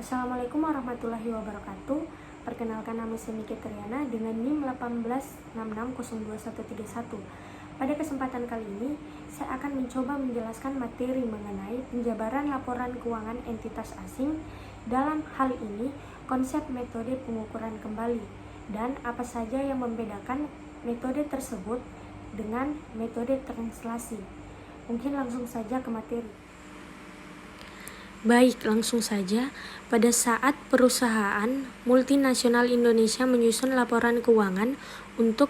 Assalamualaikum warahmatullahi wabarakatuh. Perkenalkan, nama saya Miki Triana dengan NIM 1866021131. Pada kesempatan kali ini, saya akan mencoba menjelaskan materi mengenai penjabaran laporan keuangan entitas asing. Dalam hal ini, konsep metode pengukuran kembali dan apa saja yang membedakan metode tersebut dengan metode translasi. Mungkin langsung saja ke materi. Baik, langsung saja. Pada saat perusahaan multinasional Indonesia menyusun laporan keuangan untuk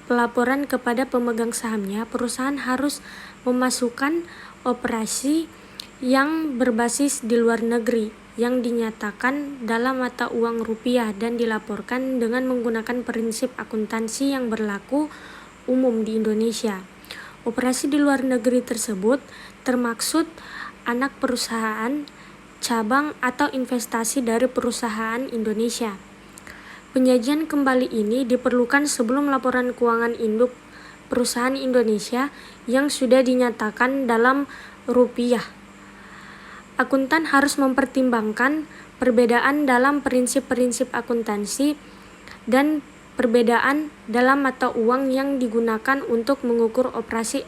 pelaporan kepada pemegang sahamnya, perusahaan harus memasukkan operasi yang berbasis di luar negeri yang dinyatakan dalam mata uang rupiah dan dilaporkan dengan menggunakan prinsip akuntansi yang berlaku umum di Indonesia. Operasi di luar negeri tersebut termaksud anak perusahaan, cabang, atau investasi dari perusahaan Indonesia. Penyajian kembali ini diperlukan sebelum laporan keuangan induk perusahaan Indonesia yang sudah dinyatakan dalam rupiah. Akuntan harus mempertimbangkan perbedaan dalam prinsip-prinsip akuntansi dan perbedaan dalam mata uang yang digunakan untuk mengukur operasi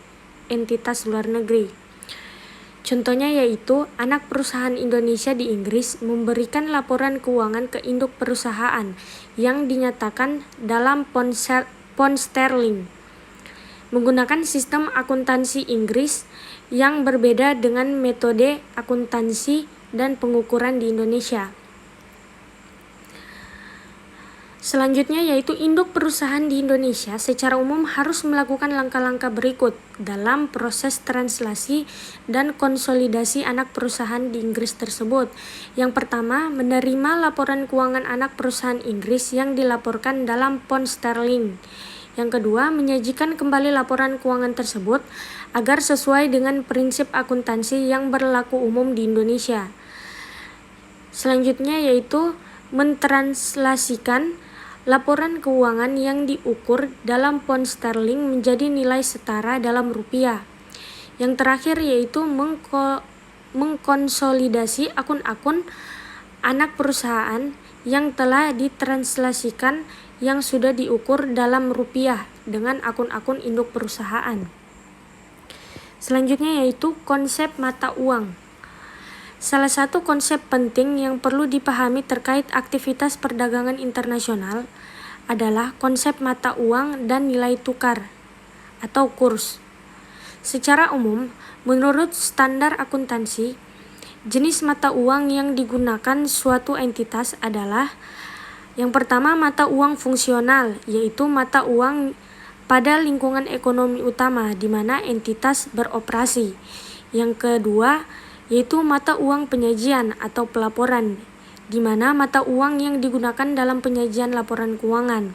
entitas luar negeri. Contohnya yaitu anak perusahaan Indonesia di Inggris memberikan laporan keuangan ke induk perusahaan yang dinyatakan dalam pound sterling menggunakan sistem akuntansi Inggris yang berbeda dengan metode akuntansi dan pengukuran di Indonesia. Selanjutnya yaitu induk perusahaan di Indonesia secara umum harus melakukan langkah-langkah berikut dalam proses translasi dan konsolidasi anak perusahaan di Inggris tersebut. Yang pertama, menerima laporan keuangan anak perusahaan Inggris yang dilaporkan dalam pound sterling. Yang kedua, menyajikan kembali laporan keuangan tersebut agar sesuai dengan prinsip akuntansi yang berlaku umum di Indonesia. Selanjutnya yaitu mentranslasikan laporan keuangan yang diukur dalam pound sterling menjadi nilai setara dalam rupiah. Yang terakhir yaitu mengkonsolidasi akun-akun anak perusahaan yang telah ditranslasikan yang sudah diukur dalam rupiah dengan akun-akun induk perusahaan. Selanjutnya yaitu konsep mata uang. Salah satu konsep penting yang perlu dipahami terkait aktivitas perdagangan internasional adalah konsep mata uang dan nilai tukar atau kurs. Secara umum, menurut standar akuntansi, jenis mata uang yang digunakan suatu entitas adalah yang pertama mata uang fungsional, yaitu mata uang pada lingkungan ekonomi utama di mana entitas beroperasi. Yang kedua yaitu mata uang penyajian atau pelaporan, di mana mata uang yang digunakan dalam penyajian laporan keuangan.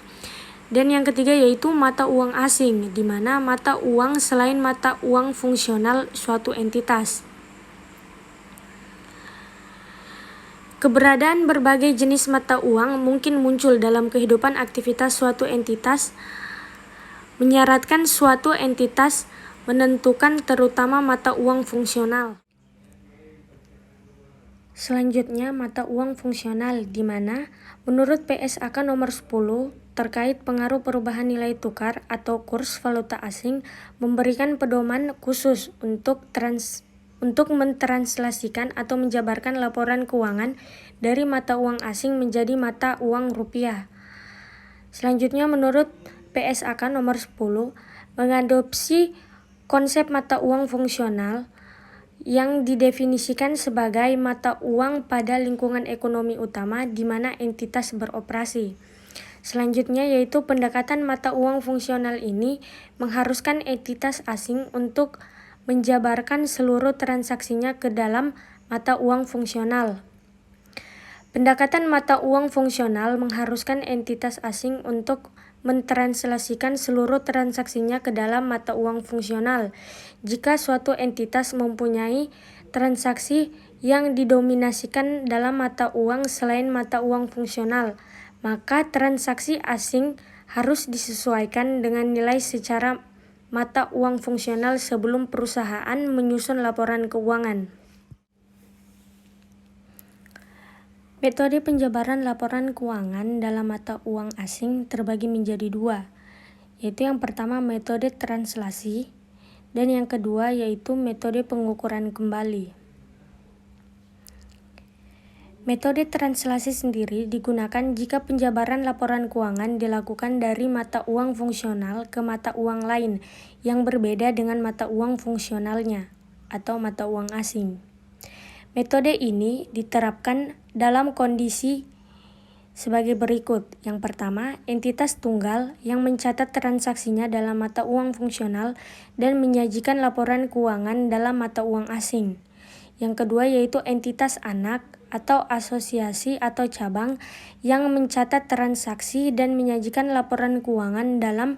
Dan yang ketiga yaitu mata uang asing, di mana mata uang selain mata uang fungsional suatu entitas. Keberadaan berbagai jenis mata uang mungkin muncul dalam kehidupan aktivitas suatu entitas, menyaratkan suatu entitas menentukan terutama mata uang fungsional. Selanjutnya, mata uang fungsional, di mana menurut PSAK nomor 10 terkait pengaruh perubahan nilai tukar atau kurs valuta asing memberikan pedoman khusus untuk mentranslasikan atau menjabarkan laporan keuangan dari mata uang asing menjadi mata uang rupiah. Selanjutnya, menurut PSAK nomor 10 mengadopsi konsep mata uang fungsional yang didefinisikan sebagai mata uang pada lingkungan ekonomi utama di mana entitas beroperasi. Selanjutnya yaitu pendekatan mata uang fungsional ini mengharuskan entitas asing untuk menjabarkan seluruh transaksinya ke dalam mata uang fungsional. Pendekatan mata uang fungsional mengharuskan entitas asing untuk mentranslasikan seluruh transaksinya ke dalam mata uang fungsional. Jika suatu entitas mempunyai transaksi yang didominasikan dalam mata uang selain mata uang fungsional, maka transaksi asing harus disesuaikan dengan nilai secara mata uang fungsional sebelum perusahaan menyusun laporan keuangan. Metode penjabaran laporan keuangan dalam mata uang asing terbagi menjadi dua, yaitu yang pertama metode translasi dan yang kedua yaitu metode pengukuran kembali. Metode translasi sendiri digunakan jika penjabaran laporan keuangan dilakukan dari mata uang fungsional ke mata uang lain yang berbeda dengan mata uang fungsionalnya atau mata uang asing. Metode ini diterapkan dalam kondisi sebagai berikut. Yang pertama, entitas tunggal yang mencatat transaksinya dalam mata uang fungsional dan menyajikan laporan keuangan dalam mata uang asing. Yang kedua yaitu entitas anak atau asosiasi atau cabang yang mencatat transaksi dan menyajikan laporan keuangan dalam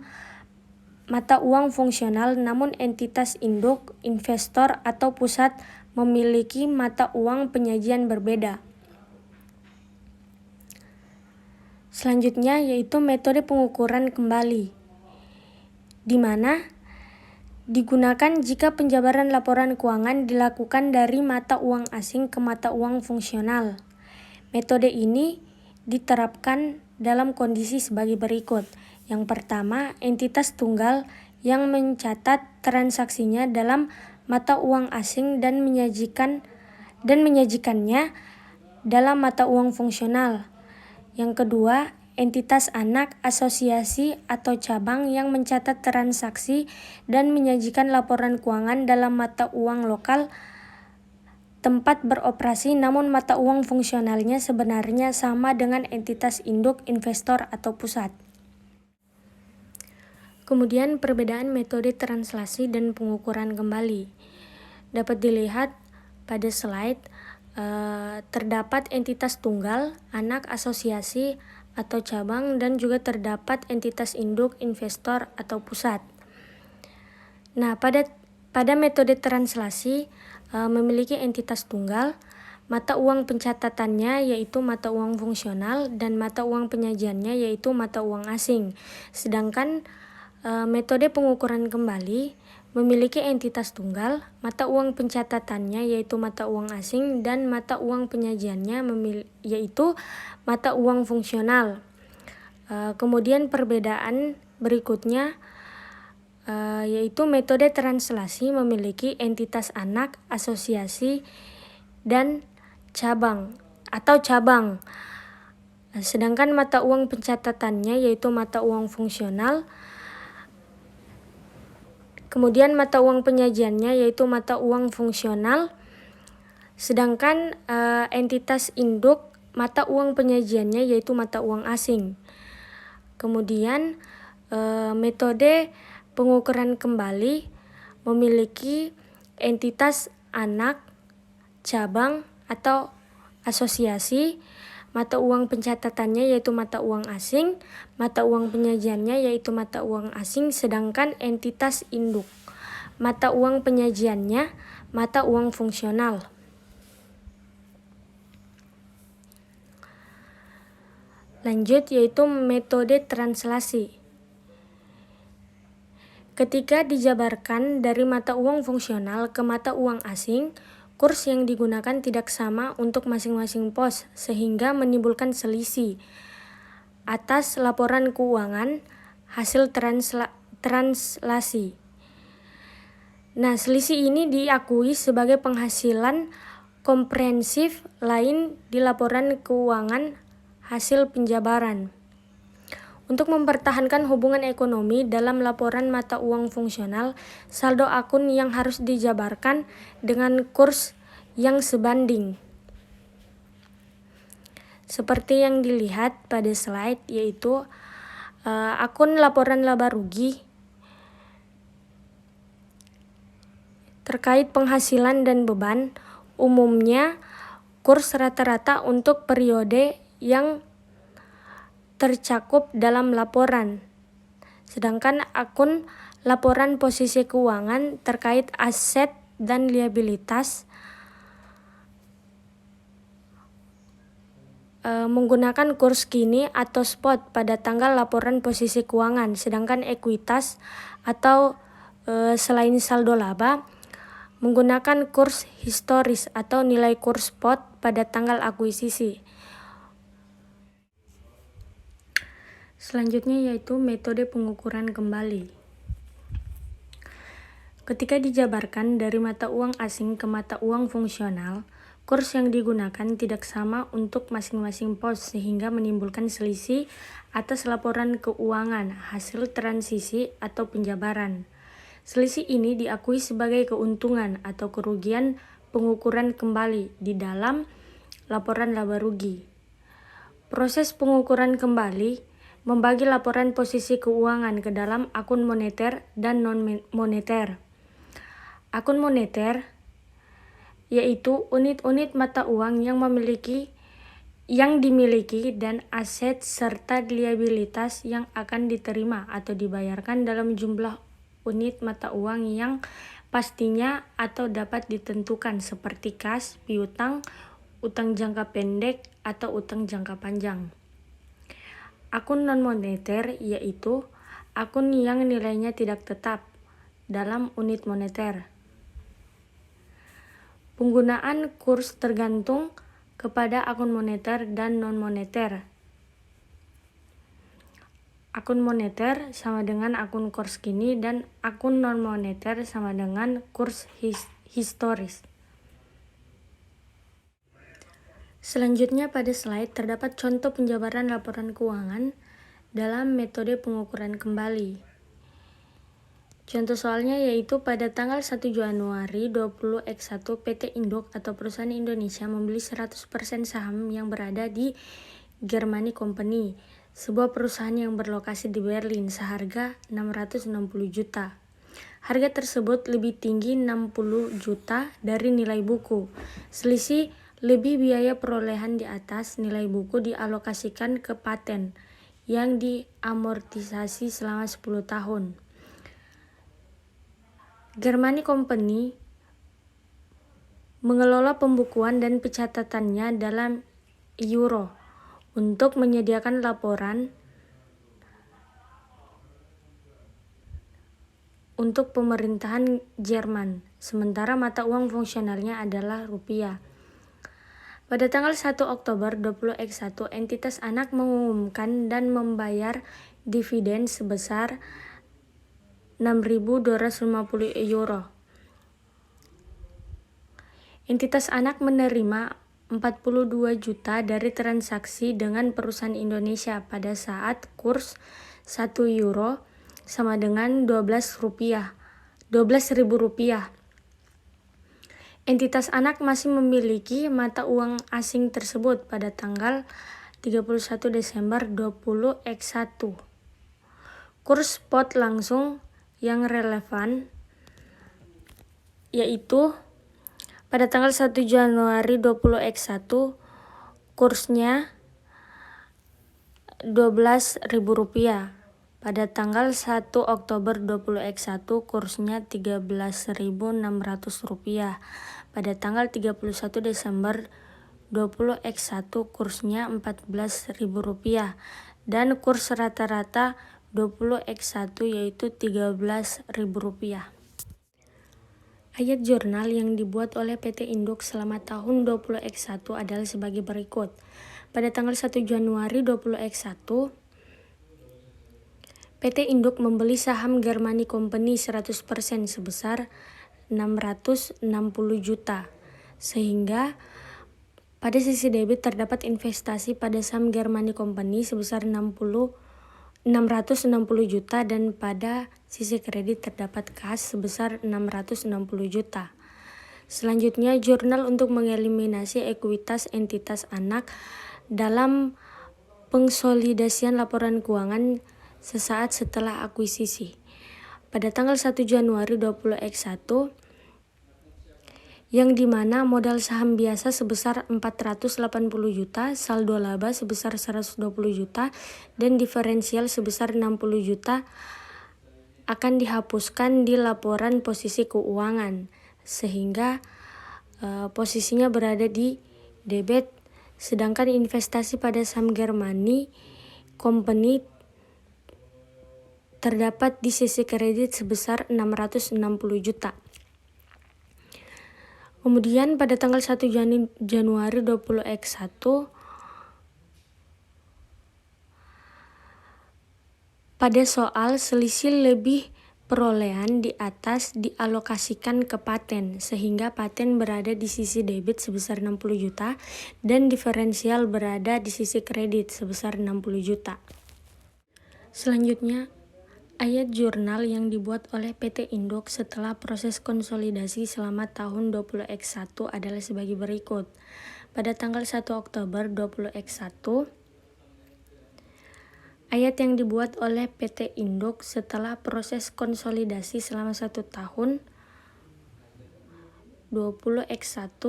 mata uang fungsional namun entitas induk, investor, atau pusat memiliki mata uang penyajian berbeda. Selanjutnya yaitu metode pengukuran kembali, di mana digunakan jika penjabaran laporan keuangan dilakukan dari mata uang asing ke mata uang fungsional. Metode ini diterapkan dalam kondisi sebagai berikut. Yang pertama, entitas tunggal yang mencatat transaksinya dalam mata uang asing dan menyajikannya dalam mata uang fungsional. Yang kedua, entitas anak, asosiasi, atau cabang yang mencatat transaksi dan menyajikan laporan keuangan dalam mata uang lokal tempat beroperasi namun mata uang fungsionalnya sebenarnya sama dengan entitas induk, investor, atau pusat. Kemudian perbedaan metode translasi dan pengukuran kembali dapat dilihat pada slide. Terdapat entitas tunggal, anak, asosiasi, atau cabang, dan juga terdapat entitas induk, investor, atau pusat. Nah, pada metode translasi memiliki entitas tunggal, mata uang pencatatannya yaitu mata uang fungsional dan mata uang penyajiannya yaitu mata uang asing. Sedangkan metode pengukuran kembali memiliki entitas tunggal, mata uang pencatatannya yaitu mata uang asing dan mata uang penyajiannya yaitu mata uang fungsional. Kemudian perbedaan berikutnya yaitu metode translasi memiliki entitas anak, asosiasi, dan cabang. Sedangkan mata uang pencatatannya yaitu mata uang fungsional. Kemudian mata uang penyajiannya yaitu mata uang fungsional. Sedangkan entitas induk mata uang penyajiannya yaitu mata uang asing. Kemudian metode pengukuran kembali memiliki entitas anak, cabang, atau asosiasi, mata uang pencatatannya yaitu mata uang asing, mata uang penyajiannya yaitu mata uang asing, sedangkan entitas induk mata uang penyajiannya mata uang fungsional. Lanjut yaitu metode translasi. Ketika dijabarkan dari mata uang fungsional ke mata uang asing, kurs yang digunakan tidak sama untuk masing-masing pos sehingga menimbulkan selisih atas laporan keuangan hasil translasi. Nah, selisih ini diakui sebagai penghasilan komprehensif lain di laporan keuangan hasil penjabaran. Untuk mempertahankan hubungan ekonomi dalam laporan mata uang fungsional, saldo akun yang harus dijabarkan dengan kurs yang sebanding. Seperti yang dilihat pada slide yaitu akun laporan laba rugi terkait penghasilan dan beban, umumnya kurs rata-rata untuk periode yang tercakup dalam laporan. Sedangkan akun laporan posisi keuangan terkait aset dan liabilitas menggunakan kurs kini atau spot pada tanggal laporan posisi keuangan. Sedangkan ekuitas atau selain saldo laba menggunakan kurs historis atau nilai kurs spot pada tanggal akuisisi. Selanjutnya yaitu metode pengukuran kembali. Ketika dijabarkan dari mata uang asing ke mata uang fungsional, kurs yang digunakan tidak sama untuk masing-masing pos sehingga menimbulkan selisih atas laporan keuangan hasil transisi atau penjabaran. Selisih ini diakui sebagai keuntungan atau kerugian pengukuran kembali di dalam laporan laba rugi. Proses pengukuran kembali membagi laporan posisi keuangan ke dalam akun moneter dan non-moneter. Akun moneter yaitu unit-unit mata uang yang dimiliki dan aset serta liabilitas yang akan diterima atau dibayarkan dalam jumlah unit mata uang yang pastinya atau dapat ditentukan seperti kas, piutang, utang jangka pendek, atau utang jangka panjang. Akun non-moneter yaitu akun yang nilainya tidak tetap dalam unit moneter. Penggunaan kurs tergantung kepada akun moneter dan non-moneter. Akun moneter sama dengan akun kurs kini dan akun non-moneter sama dengan kurs historis. Selanjutnya pada slide terdapat contoh penjabaran laporan keuangan dalam metode pengukuran kembali. Contoh soalnya yaitu pada tanggal 1 Januari 20X1 PT Induk atau perusahaan Indonesia membeli 100% saham yang berada di Germany Company, sebuah perusahaan yang berlokasi di Berlin seharga 660 juta. Harga tersebut lebih tinggi 60 juta dari nilai buku. Selisih lebih biaya perolehan di atas nilai buku dialokasikan ke paten yang diamortisasi selama 10 tahun. Germany Company mengelola pembukuan dan pencatatannya dalam euro untuk menyediakan laporan untuk pemerintahan Jerman, sementara mata uang fungsionalnya adalah rupiah. Pada tanggal 1 Oktober 20X1, entitas anak mengumumkan dan membayar dividen sebesar 6.250 euro. Entitas anak menerima 42 juta dari transaksi dengan perusahaan Indonesia pada saat kurs 1 euro sama dengan 12.000 rupiah. Entitas anak masih memiliki mata uang asing tersebut pada tanggal 31 Desember 20X1. Kurs spot langsung yang relevan yaitu pada tanggal 1 Januari 20X1 kursnya 12.000 rupiah. Pada tanggal 1 Oktober 20X1 kursnya 13.600 rupiah. Pada tanggal 31 Desember 20X1 kursnya 14.000 rupiah. Dan kurs rata-rata 20X1 yaitu 13.000 rupiah. Ayat jurnal yang dibuat oleh PT Induk selama tahun 20X1 adalah sebagai berikut. Pada tanggal 1 Januari 20X1, PT Induk membeli saham Germany Company 100% sebesar 660 juta. Sehingga pada sisi debit terdapat investasi pada saham Germany Company sebesar 660 juta dan pada sisi kredit terdapat kas sebesar 660 juta. Selanjutnya, jurnal untuk mengeliminasi ekuitas entitas anak dalam pengsolidasian laporan keuangan sesaat setelah akuisisi. Pada tanggal 1 Januari 20X1, yang dimana modal saham biasa sebesar 480 juta, saldo laba sebesar 120 juta, dan diferensial sebesar 60 juta akan dihapuskan di laporan posisi keuangan, sehingga posisinya berada di debit, sedangkan investasi pada saham Germany Company terdapat di sisi kredit sebesar 660 juta. Kemudian pada tanggal 1 Januari 20X1 Pada soal selisih lebih perolehan di atas dialokasikan ke paten, sehingga paten berada di sisi debit sebesar 60 juta dan diferensial berada di sisi kredit sebesar 60 juta. Selanjutnya, ayat jurnal yang dibuat oleh PT Induk setelah proses konsolidasi selama tahun 20X1 adalah sebagai berikut. Pada tanggal 1 Oktober 20X1, ayat yang dibuat oleh PT Induk setelah proses konsolidasi selama 1 tahun 20X1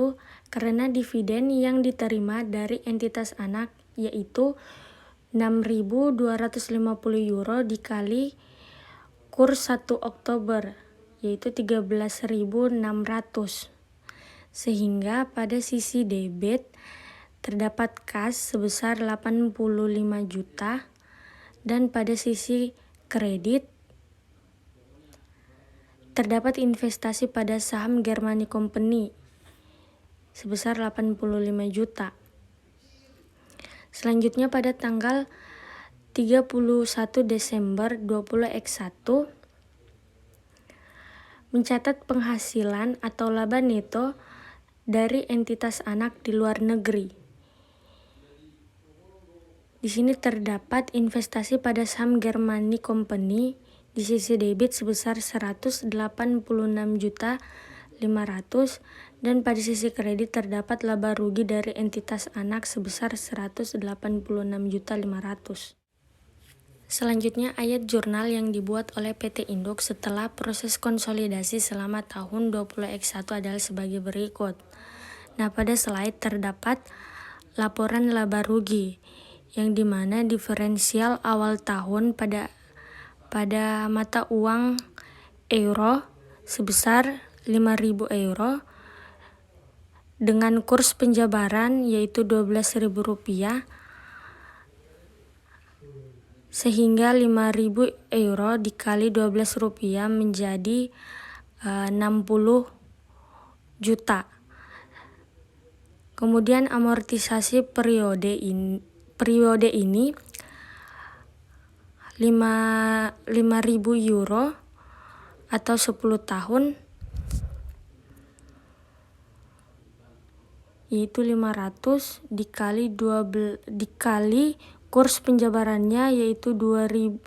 karena dividen yang diterima dari entitas anak yaitu 6.250 euro dikali kurs 1 Oktober yaitu 13.600, sehingga pada sisi debit terdapat kas sebesar 85 juta dan pada sisi kredit terdapat investasi pada saham Germany Company sebesar 85 juta. Selanjutnya pada tanggal 31 Desember 20X1 mencatat penghasilan atau laba neto dari entitas anak di luar negeri. Di sini terdapat investasi pada saham Germany Company di sisi debit sebesar 186 juta 500 dan pada sisi kredit terdapat laba rugi dari entitas anak sebesar 186 juta 500. Selanjutnya ayat jurnal yang dibuat oleh PT Induk setelah proses konsolidasi selama tahun 20X1 adalah sebagai berikut. Nah, pada slide terdapat laporan laba rugi yang dimana diferensial awal tahun pada mata uang euro sebesar 5.000 euro dengan kurs penjabaran yaitu Rp12.000 sehingga 5.000 euro dikali Rp12 menjadi 60 juta. Kemudian amortisasi periode ini 5.000 euro atau 10 tahun yaitu 500 dikali kurs penjabarannya yaitu 12.000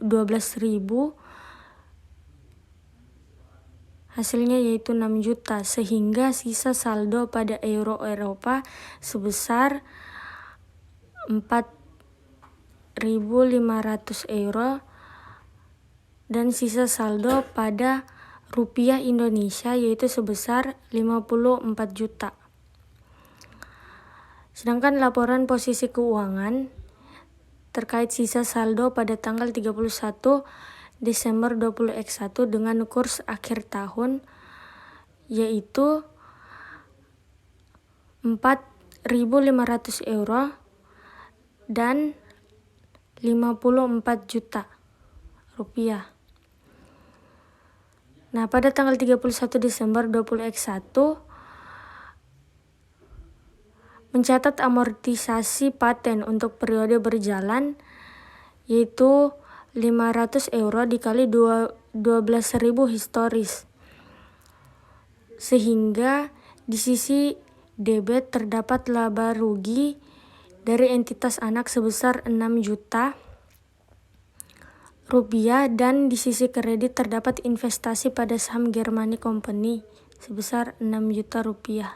hasilnya yaitu 6 juta sehingga sisa saldo pada euro Eropa sebesar 4.500 euro dan sisa saldo pada rupiah Indonesia yaitu sebesar 54 juta. Sedangkan laporan posisi keuangan terkait sisa saldo pada tanggal 31 Desember 20X1 dengan kurs akhir tahun yaitu 4.500 euro dan 54 juta rupiah. Nah, pada tanggal 31 Desember 20X1 mencatat amortisasi paten untuk periode berjalan yaitu 500 euro dikali 12.000 historis. Sehingga di sisi debit terdapat laba rugi dari entitas anak sebesar 6 juta rupiah dan di sisi kredit terdapat investasi pada saham Germany Company sebesar 6 juta rupiah.